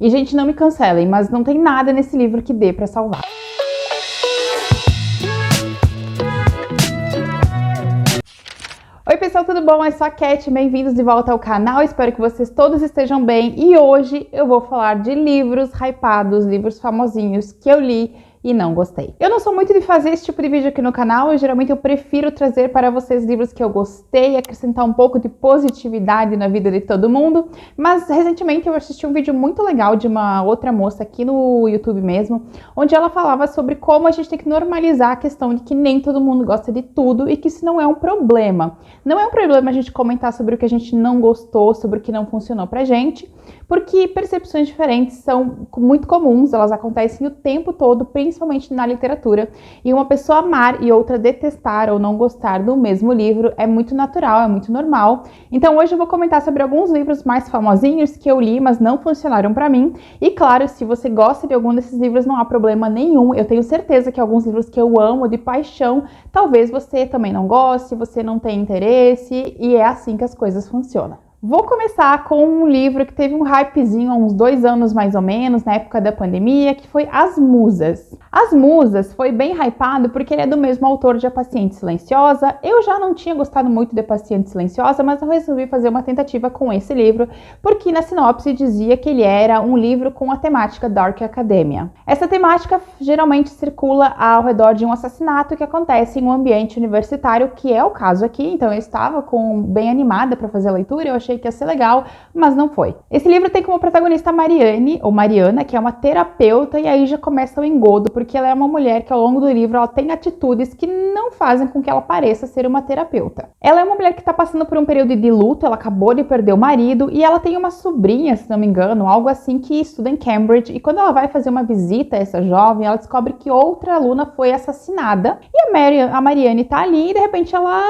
E, gente, não me cancelem, mas não tem nada nesse livro que dê pra salvar. Oi pessoal, tudo bom? Eu sou a Cat, bem-vindos de volta ao canal, espero que vocês todos estejam bem e hoje eu vou falar de livros hypados, livros famosinhos que eu li e não gostei. Eu não sou muito de fazer esse tipo de vídeo aqui no canal, geralmente eu prefiro trazer para vocês livros que eu gostei, acrescentar um pouco de positividade na vida de todo mundo, mas recentemente eu assisti um vídeo muito legal de uma outra moça aqui no YouTube mesmo, onde ela falava sobre como a gente tem que normalizar a questão de que nem todo mundo gosta de tudo e que isso não é um problema. Não é um problema a gente comentar sobre o que a gente não gostou, sobre o que não funcionou pra gente, porque percepções diferentes são muito comuns, elas acontecem o tempo todo, principalmente na literatura, e uma pessoa amar e outra detestar ou não gostar do mesmo livro é muito natural, é muito normal. Então hoje eu vou comentar sobre alguns livros mais famosinhos que eu li, mas não funcionaram pra mim, e claro, se você gosta de algum desses livros não há problema nenhum, eu tenho certeza que alguns livros que eu amo de paixão, talvez você também não goste, você não tenha interesse, e é assim que as coisas funcionam. Vou começar com um livro que teve um hypezinho há uns 2 anos mais ou menos, na época da pandemia, que foi As Musas. As Musas foi bem hypado porque ele é do mesmo autor de A Paciente Silenciosa. Eu já não tinha gostado muito de A Paciente Silenciosa, mas eu resolvi fazer uma tentativa com esse livro, porque na sinopse dizia que ele era um livro com a temática Dark Academia. Essa temática geralmente circula ao redor de um assassinato que acontece em um ambiente universitário, que é o caso aqui, então eu estava bem animada para fazer a leitura, eu achei que ia ser legal, mas não foi. Esse livro tem como protagonista a Mariane, ou Mariana, que é uma terapeuta, e aí já começa o engodo, porque ela é uma mulher que ao longo do livro ela tem atitudes que não fazem com que ela pareça ser uma terapeuta. Ela é uma mulher que está passando por um período de luto, ela acabou de perder o marido, e ela tem uma sobrinha, se não me engano, algo assim, que estuda em Cambridge, e quando ela vai fazer uma visita a essa jovem, ela descobre que outra aluna foi assassinada, e a Mariane tá ali, e de repente ela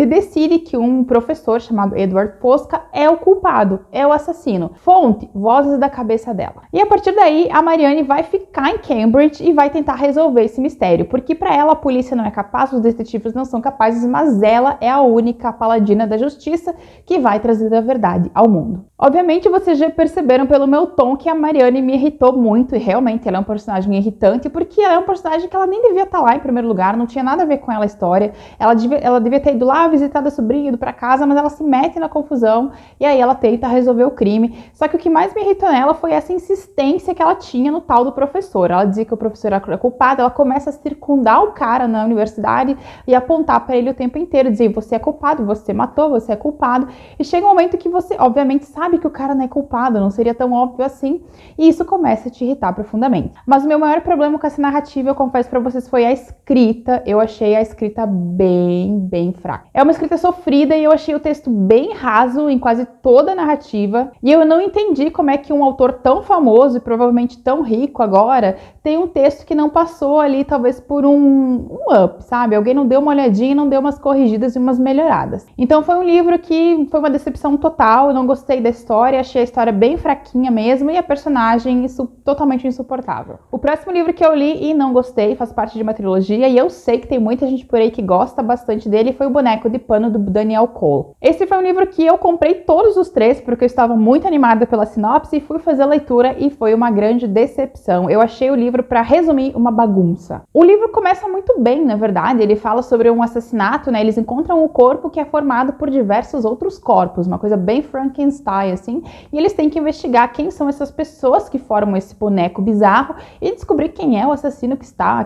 decide que um professor chamado Edward Posca é o culpado, é o assassino. Fonte, vozes da cabeça dela. E a partir daí, a Mariane vai ficar em Cambridge e vai tentar resolver esse mistério, porque para ela a polícia não é capaz, os detetives não são capazes, mas ela é a única paladina da justiça que vai trazer a verdade ao mundo. Obviamente, vocês já perceberam pelo meu tom que a Mariane me irritou muito, e realmente ela é um personagem irritante, porque ela é um personagem que ela nem devia estar lá em primeiro lugar, não tinha nada a ver com ela a história, ela devia ter ido lá visitar a sobrinha, ido para casa, mas ela se mete na confusão, e aí ela tenta resolver o crime. Só que o que mais me irritou nela foi essa insistência que ela tinha no tal do professor. Ela dizia que o professor era culpado, ela começa a circundar o cara na universidade e apontar para ele o tempo inteiro, dizer, você é culpado, você matou, você é culpado. E chega um momento que você, obviamente, sabe que o cara não é culpado, não seria tão óbvio assim, e isso começa a te irritar profundamente. Mas o meu maior problema com essa narrativa, eu confesso para vocês, foi a escrita. Eu achei a escrita bem fraca. É uma escrita sofrida e eu achei o texto bem raso em quase toda a narrativa, e eu não entendi como é que um autor tão famoso e provavelmente tão rico agora tem um texto que não passou ali talvez por um up, sabe? Alguém não deu uma olhadinha e não deu umas corrigidas e umas melhoradas. Então foi um livro que foi uma decepção total, eu não gostei da história, achei a história bem fraquinha mesmo e a personagem totalmente insuportável. O próximo livro que eu li e não gostei, faz parte de uma trilogia e eu sei que tem muita gente por aí que gosta bastante dele, foi O Boneco de Pano do Daniel Cole. Esse foi um livro que eu comprei todos os 3 porque eu estava muito animada pela sinopse e fui fazer a leitura e foi uma grande decepção. Eu achei o livro, para resumir, uma bagunça. O livro começa muito bem, na verdade, ele fala sobre um assassinato, né? Eles encontram um corpo que é formado por diversos outros corpos, uma coisa bem Frankenstein, assim, e eles têm que investigar quem são essas pessoas que formam esse boneco bizarro e descobrir quem é o assassino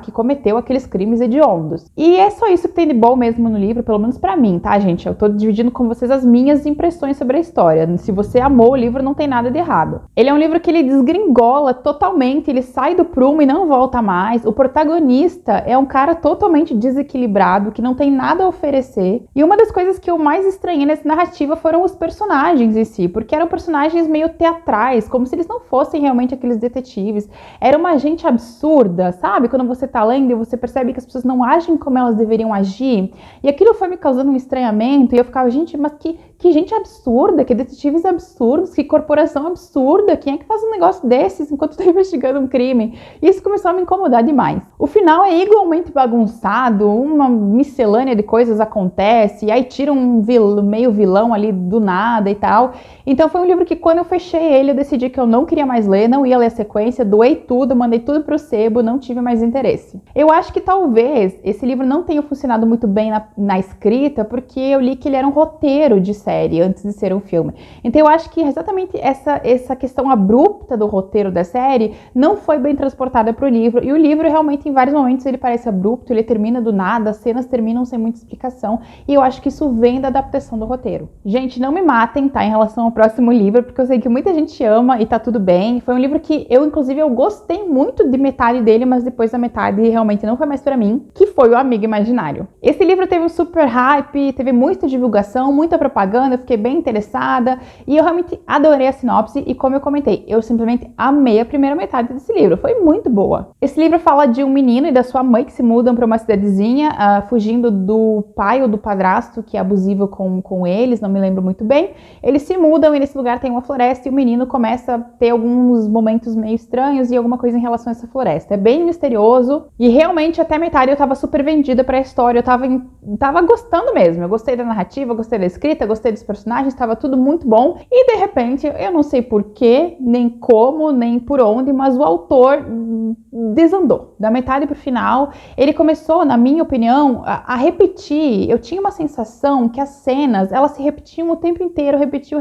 que cometeu aqueles crimes hediondos. E é só isso que tem de bom mesmo no livro, pelo menos pra mim, tá, gente? Eu tô dividindo com vocês as minhas impressões sobre a história. Se você amou o livro, não tem nada de errado. Ele é um livro que ele desgringola totalmente, ele sai do prumo e não volta mais. O protagonista é um cara totalmente desequilibrado, que não tem nada a oferecer. E uma das coisas que eu mais estranhei nessa narrativa foram os personagens em si, porque eram personagens meio teatrais, como se eles não fossem realmente aqueles detetives. Era uma gente absurda, sabe? Quando você tá lendo e você percebe que as pessoas não agem como elas deveriam agir. E aquilo foi me causando um estranhamento, e eu ficava, gente, mas que gente absurda, que detetives absurdos, que corporação absurda, quem é que faz um negócio desses enquanto tá investigando um crime? E isso começou a me incomodar demais. O final é igualmente bagunçado, uma miscelânea de coisas acontece, e aí tira um meio vilão ali do nada e tal. Então Então foi um livro que quando eu fechei ele, eu decidi que eu não queria mais ler, não ia ler a sequência, doei tudo, mandei tudo pro sebo, não tive mais interesse. Eu acho que talvez esse livro não tenha funcionado muito bem na escrita, porque eu li que ele era um roteiro de série antes de ser um filme. Então eu acho que exatamente essa questão abrupta do roteiro da série não foi bem transportada pro livro, e o livro realmente em vários momentos ele parece abrupto, ele termina do nada, as cenas terminam sem muita explicação, e eu acho que isso vem da adaptação do roteiro. Gente, não me matem, tá, em relação ao próximo livro, porque eu sei que muita gente ama e tá tudo bem. Foi um livro que inclusive, eu gostei muito de metade dele, mas depois da metade realmente não foi mais pra mim, que foi O Amigo Imaginário. Esse livro teve um super hype, teve muita divulgação, muita propaganda, eu fiquei bem interessada, e eu realmente adorei a sinopse, e como eu comentei, eu simplesmente amei a primeira metade desse livro, foi muito boa. Esse livro fala de um menino e da sua mãe que se mudam pra uma cidadezinha, fugindo do pai ou do padrasto, que é abusivo com eles, não me lembro muito bem. Eles se mudam e nesse lugar tem uma floresta e o menino começa a ter alguns momentos meio estranhos e alguma coisa em relação a essa floresta. É bem misterioso e realmente até metade eu tava super vendida pra história, eu tava gostando mesmo. Eu gostei da narrativa, gostei da escrita, gostei dos personagens, tava tudo muito bom. E de repente, eu não sei porquê, nem como, nem por onde, mas o autor desandou. Da metade pro final, ele começou, na minha opinião, a repetir. Eu tinha uma sensação que as cenas, elas se repetiam o tempo inteiro, repetiam.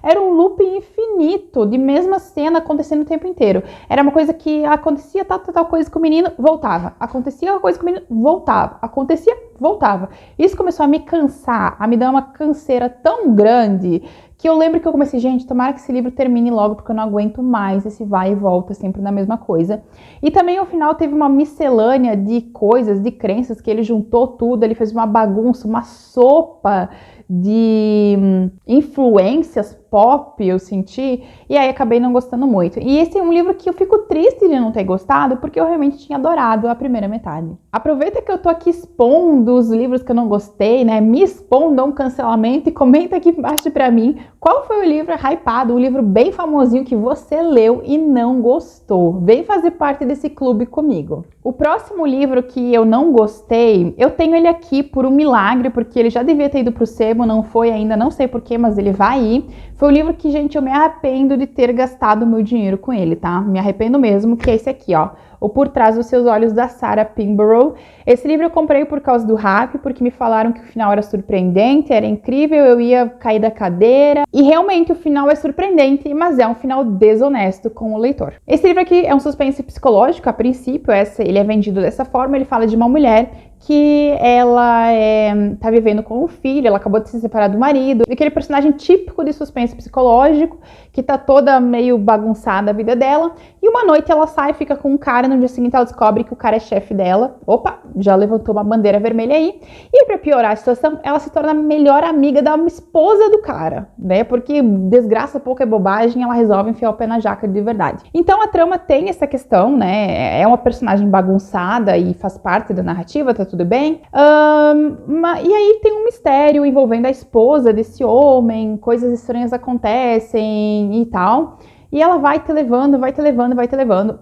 Era um loop infinito de mesma cena acontecendo o tempo inteiro. Era uma coisa que acontecia tal coisa com o menino, voltava. Acontecia uma coisa com o menino, voltava. Acontecia, voltava. Isso começou a me cansar, a me dar uma canseira tão grande que eu lembro que eu comecei, gente, tomara que esse livro termine logo, porque eu não aguento mais esse vai e volta sempre na mesma coisa. E também, ao final, teve uma miscelânea de coisas, de crenças, que ele juntou tudo, ele fez uma bagunça, uma sopa de influências pop, eu senti, e aí acabei não gostando muito. E esse é um livro que eu fico triste de não ter gostado, porque eu realmente tinha adorado a primeira metade. Aproveita que eu tô aqui expondo os livros que eu não gostei, né? Me expondo a um cancelamento e comenta aqui embaixo pra mim qual foi o livro hypado, um livro bem famosinho que você leu e não gostou. Vem fazer parte desse clube comigo. O próximo livro que eu não gostei, eu tenho ele aqui por um milagre, porque ele já devia ter ido pro sebo, não foi ainda, não sei porquê, mas ele vai ir. Foi um livro que, gente, eu me arrependo de ter gastado meu dinheiro com ele, tá? Me arrependo mesmo, que é esse aqui, ó. O Por Trás dos Seus Olhos, da Sarah Pinborough. Esse livro eu comprei por causa do hype, porque me falaram que o final era surpreendente, era incrível, eu ia cair da cadeira. E realmente o final é surpreendente, mas é um final desonesto com o leitor. Esse livro aqui é um suspense psicológico, a princípio, ele é vendido dessa forma, ele fala de uma mulher que ela tá vivendo com um filho, ela acabou de se separar do marido, aquele personagem típico de suspense psicológico, que tá toda meio bagunçada a vida dela, e uma noite ela sai, fica com um cara, no dia seguinte ela descobre que o cara é chefe dela, opa, já levantou uma bandeira vermelha aí, e pra piorar a situação, ela se torna a melhor amiga da esposa do cara, né, porque desgraça pouco é bobagem, ela resolve enfiar o pé na jaca de verdade. Então a trama tem essa questão, né, é uma personagem bagunçada e faz parte da narrativa, tá tudo bem. E aí tem um mistério envolvendo a esposa desse homem, coisas estranhas acontecem e tal. E ela vai te levando.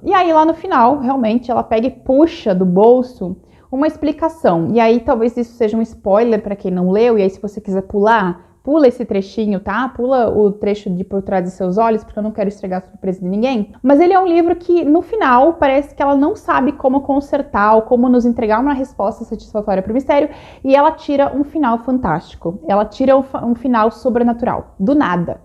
E aí lá no final, realmente, ela pega e puxa do bolso uma explicação. E aí talvez isso seja um spoiler para quem não leu. E aí se você quiser pular, pula esse trechinho, tá? Pula o trecho de Por Trás de Seus Olhos, porque eu não quero estragar a surpresa de ninguém. Mas ele é um livro que, no final, parece que ela não sabe como consertar ou como nos entregar uma resposta satisfatória para o mistério, e ela tira um final fantástico. Ela tira um final sobrenatural. Do nada.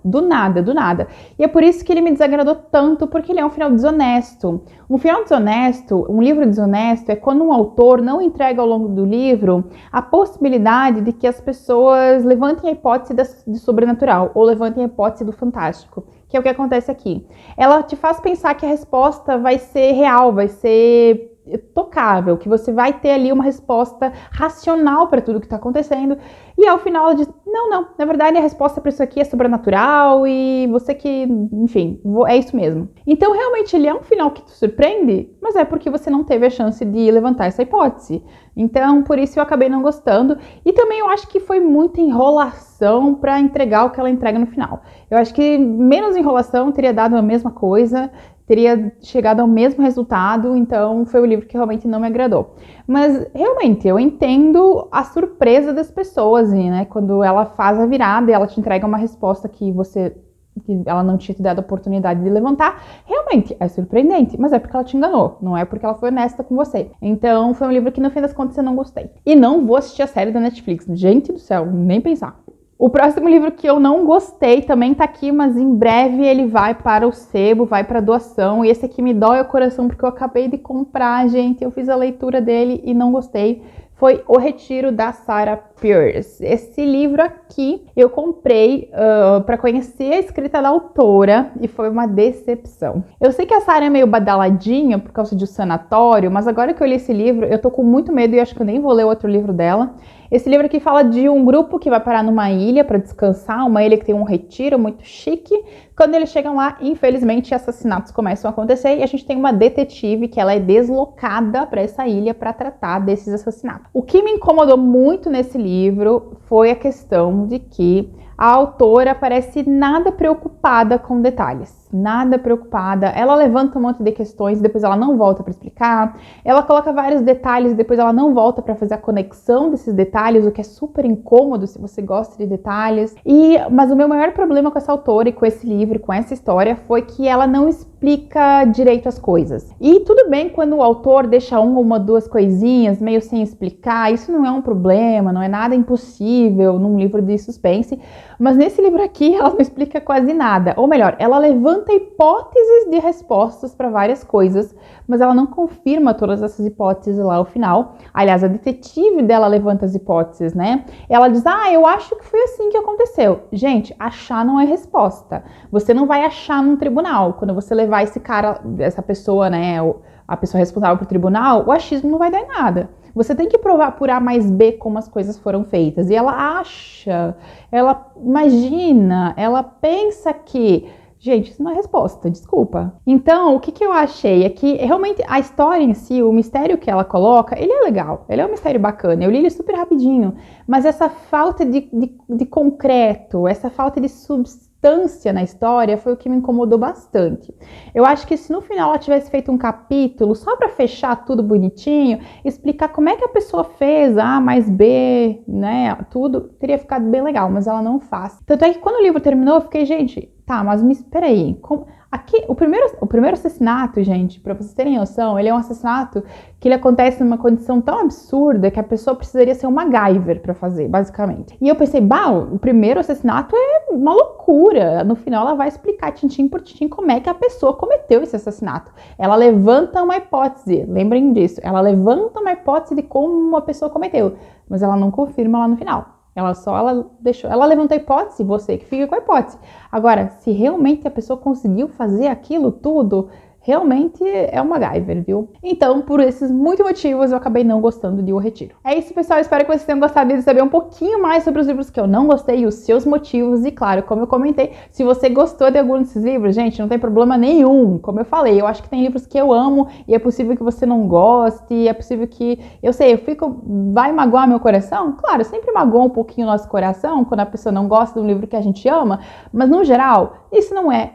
E é por isso que ele me desagradou tanto, porque ele é um final desonesto. Um final desonesto, um livro desonesto, é quando um autor não entrega ao longo do livro a possibilidade de que as pessoas levantem a hipótese de sobrenatural ou levantem a hipótese do fantástico, que é o que acontece aqui. Ela te faz pensar que a resposta vai ser real, vai ser tocável, que você vai ter ali uma resposta racional para tudo que está acontecendo, e ao final ela diz, não, na verdade a resposta para isso aqui é sobrenatural e você que, enfim, é isso mesmo. Então realmente ele é um final que te surpreende, mas é porque você não teve a chance de levantar essa hipótese. Então por isso eu acabei não gostando, e também eu acho que foi muita enrolação para entregar o que ela entrega no final. Eu acho que menos enrolação teria dado a mesma coisa, teria chegado ao mesmo resultado, então foi o livro que realmente não me agradou. Mas realmente eu entendo a surpresa das pessoas, né? Quando ela faz a virada e ela te entrega uma resposta que você que ela não tinha te dado a oportunidade de levantar, realmente é surpreendente, mas é porque ela te enganou, não é porque ela foi honesta com você. Então foi um livro que no fim das contas eu não gostei. E não vou assistir a série da Netflix, gente do céu, nem pensar. O próximo livro que eu não gostei também tá aqui, mas em breve ele vai para o sebo, vai para doação. E esse aqui me dói o coração porque eu acabei de comprar, gente. Eu fiz a leitura dele e não gostei. Foi O Retiro, da Sarah Pearse. Esse livro aqui eu comprei para conhecer a escrita da autora e foi uma decepção. Eu sei que a Sarah é meio badaladinha por causa de O Sanatório, mas agora que eu li esse livro, eu tô com muito medo e acho que eu nem vou ler outro livro dela. Esse livro aqui fala de um grupo que vai parar numa ilha para descansar, uma ilha que tem um retiro muito chique. Quando eles chegam lá, infelizmente, assassinatos começam a acontecer e a gente tem uma detetive que ela é deslocada para essa ilha para tratar desses assassinatos. O que me incomodou muito nesse livro foi a questão de que a autora parece nada preocupada com detalhes, nada preocupada. Ela levanta um monte de questões, depois ela não volta para explicar. Ela coloca vários detalhes, depois ela não volta para fazer a conexão desses detalhes, o que é super incômodo se você gosta de detalhes. Mas o meu maior problema com essa autora e com esse livro, com essa história, foi que ela não explica direito as coisas. E tudo bem quando o autor deixa uma ou duas coisinhas meio sem explicar, isso não é um problema, não é nada impossível num livro de suspense. Mas nesse livro aqui ela não explica quase nada, ou melhor, ela levanta hipóteses de respostas para várias coisas, mas ela não confirma todas essas hipóteses lá ao final. Aliás, a detetive dela levanta as hipóteses, né? Ela diz, eu acho que foi assim que aconteceu. Gente, achar não é resposta. Você não vai achar num tribunal. Quando você levar esse cara, essa pessoa, né, a pessoa responsável pro tribunal, o achismo não vai dar em nada. Você tem que provar por A mais B como as coisas foram feitas. E ela acha, ela imagina, ela pensa que... Gente, isso não é resposta, desculpa. Então, o que eu achei é que realmente a história em si, o mistério que ela coloca, ele é legal, ele é um mistério bacana. Eu li ele super rapidinho, mas essa falta de concreto, essa falta de substância na história foi o que me incomodou bastante. Eu acho que se no final ela tivesse feito um capítulo só para fechar tudo bonitinho, explicar como é que a pessoa fez A mais B, né, tudo, teria ficado bem legal, mas ela não faz. Tanto é que quando o livro terminou, eu fiquei, gente, tá, mas espera aí, aqui, o primeiro assassinato, gente, pra vocês terem noção, ele é um assassinato que ele acontece numa condição tão absurda que a pessoa precisaria ser um MacGyver pra fazer, basicamente. E eu pensei, o primeiro assassinato é uma loucura. No final ela vai explicar tintim por tintim como é que a pessoa cometeu esse assassinato. Ela levanta uma hipótese, lembrem disso, ela levanta uma hipótese de como uma pessoa cometeu, mas ela não confirma lá no final. Ela levantou a hipótese, você que fica com a hipótese. Agora, se realmente a pessoa conseguiu fazer aquilo tudo, realmente é uma MacGyver, viu? Então, por esses muitos motivos, eu acabei não gostando de O Retiro. É isso, pessoal. Espero que vocês tenham gostado de saber um pouquinho mais sobre os livros que eu não gostei e os seus motivos. E, claro, como eu comentei, se você gostou de algum desses livros, gente, não tem problema nenhum. Como eu falei, eu acho que tem livros que eu amo e é possível que você não goste, é possível que... Eu sei, vai magoar meu coração? Claro, sempre magoa um pouquinho o nosso coração quando a pessoa não gosta de um livro que a gente ama, mas, no geral, isso não é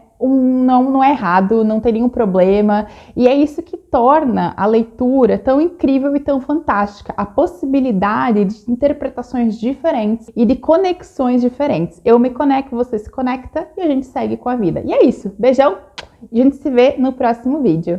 errado, não tem nenhum problema, e é isso que torna a leitura tão incrível e tão fantástica, a possibilidade de interpretações diferentes e de conexões diferentes. Eu me conecto, você se conecta e a gente segue com a vida. E é isso, beijão, e a gente se vê no próximo vídeo.